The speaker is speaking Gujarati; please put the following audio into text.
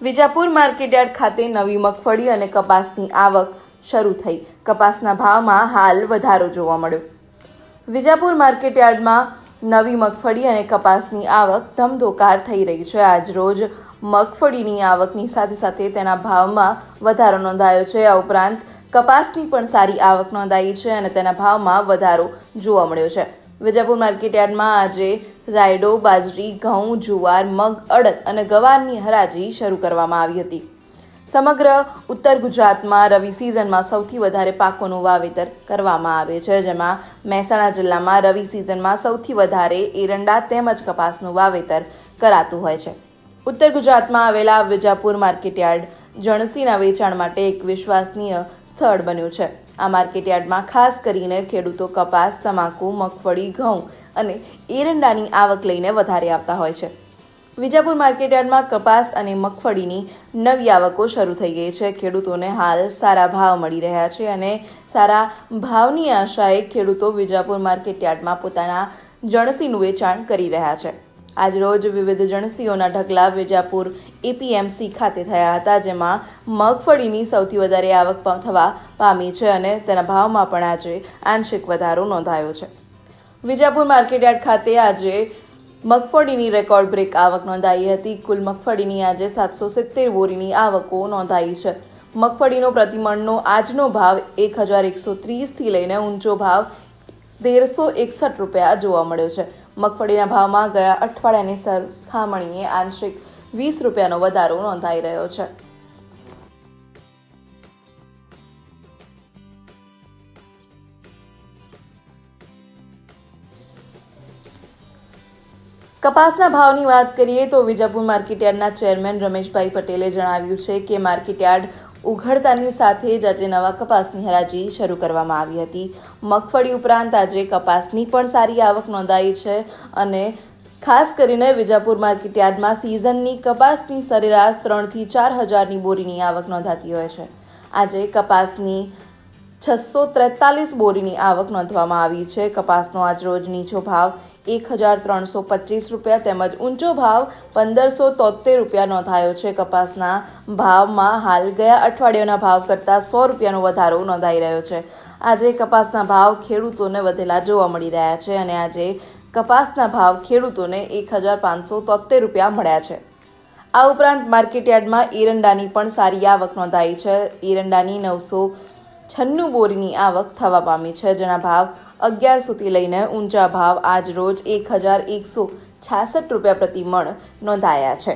વિજાપુર માર્કેટયાર્ડ ખાતે નવી મગફળી અને કપાસની આવક શરૂ થઈ। કપાસના ભાવમાં હાલ વધારો જોવા મળ્યો। વિજાપુર માર્કેટયાર્ડમાં નવી મગફળી અને કપાસની આવક ધમધોકાર થઈ રહી છે। આજરોજ મગફળીની આવકની સાથે સાથે તેના ભાવમાં વધારો નોંધાયો છે। આ ઉપરાંત કપાસની પણ સારી આવક નોંધાઈ છે અને તેના ભાવમાં વધારો જોવા મળ્યો છે। વિજાપુર માર્કેટયાર્ડમાં આજે રાયડો, બાજરી, ઘઉં, જુવાર, મગ, અડદ અને ગવારની હરાજી શરૂ કરવામાં આવી હતી। સમગ્ર ઉત્તર ગુજરાતમાં રવિ સિઝનમાં સૌથી વધારે પાકોનું વાવેતર કરવામાં આવે છે, જેમાં મહેસાણા જિલ્લામાં રવિ સિઝનમાં સૌથી વધારે એરંડા તેમજ કપાસનું વાવેતર કરાતું હોય છે। ઉત્તર ગુજરાતમાં આવેલા વિજાપુર માર્કેટયાર્ડ જણસીના વેચાણ માટે એક વિશ્વસનીય સ્થળ બન્યું છે। આ માર્કેટયાર્ડમાં ખાસ કરીને ખેડૂતો કપાસ, તમાકુ, મગફળી, ઘઉં અને એરંડાની આવક લઈને વધારે આવતા હોય છે। વિજાપુર માર્કેટયાર્ડમાં કપાસ અને મગફળીની નવી આવકો શરૂ થઈ ગઈ છે। ખેડૂતોને હાલ સારા ભાવ મળી રહ્યા છે અને સારા ભાવની આશાએ ખેડૂતો વિજાપુર માર્કેટયાર્ડમાં પોતાના જણસીનું વેચાણ કરી રહ્યા છે। આજરોજ વિવિધ જણસીઓના ઢગલા વિજાપુર એપીએમસી ખાતે થયા હતા, જેમાં મગફળીની સૌથી વધારે આવક થવા પામી છે અને તેના ભાવમાં પણ આજે આંશિક વધારો નોંધાયો છે। વિજાપુર માર્કેટયાર્ડ ખાતે આજે મગફળીની રેકોર્ડ બ્રેક આવક નોંધાઈ હતી। કુલ મગફળીની આજે 770 બોરીની આવકો નોંધાઈ છે। મગફળીનો પ્રતિમણનો આજનો ભાવ 1130થી લઈને ઊંચો ભાવ 1361 રૂપિયા જોવા મળ્યો છે। મગફળીના ભાવમાં ગયા અઠવાડિયાની સરખામણીએ આંશિક 20 રૂપિયાનો વધારો નોંધાઈ રહ્યો છે। કપાસના ભાવની વાત કરીએ તો વિજાપુર માર્કેટયાર્ડના ચેરમેન રમેશભાઈ પટેલે જણાવ્યું છે કે માર્કેટયાર્ડ ઉઘડતાની સાથે જ આજે નવા કપાસની હરાજી શરૂ કરવામાં આવી હતી। મગફળી ઉપરાંત આજે કપાસની પણ સારી આવક નોંધાઈ છે અને ખાસ કરીને વિજાપુર માર્કેટયાર્ડમાં સિઝનની કપાસની સરેરાશ 3 થી 4 હજારની બોરીની આવક નોંધાતી હોય છે। આજે કપાસની 643 બોરીની આવક નોંધવામાં આવી છે। કપાસનો આજરોજ નીચો ભાવ 1325 રૂપિયા તેમજ ઊંચો ભાવ 1573 રૂપિયા નોંધાયો છે। કપાસના ભાવમાં હાલ ગયા અઠવાડિયાના ભાવ કરતાં 100 રૂપિયાનો વધારો નોંધાઈ રહ્યો છે। આજે કપાસના ભાવ ખેડૂતોને વધેલા જોવા મળી રહ્યા છે અને આજે કપાસના ભાવ ખેડૂતોને 1573 રૂપિયા મળ્યા છે। આ ઉપરાંત માર્કેટયાર્ડમાં એરંડાની પણ સારી આવક નોંધાઈ છે। એરંડાની 996 બોરીની આવક થવા પામી છે, જેના ભાવ 1100થી લઈને ઊંચા ભાવ આજરોજ 1166 રૂપિયા પ્રતિ મણ નોંધાયા છે।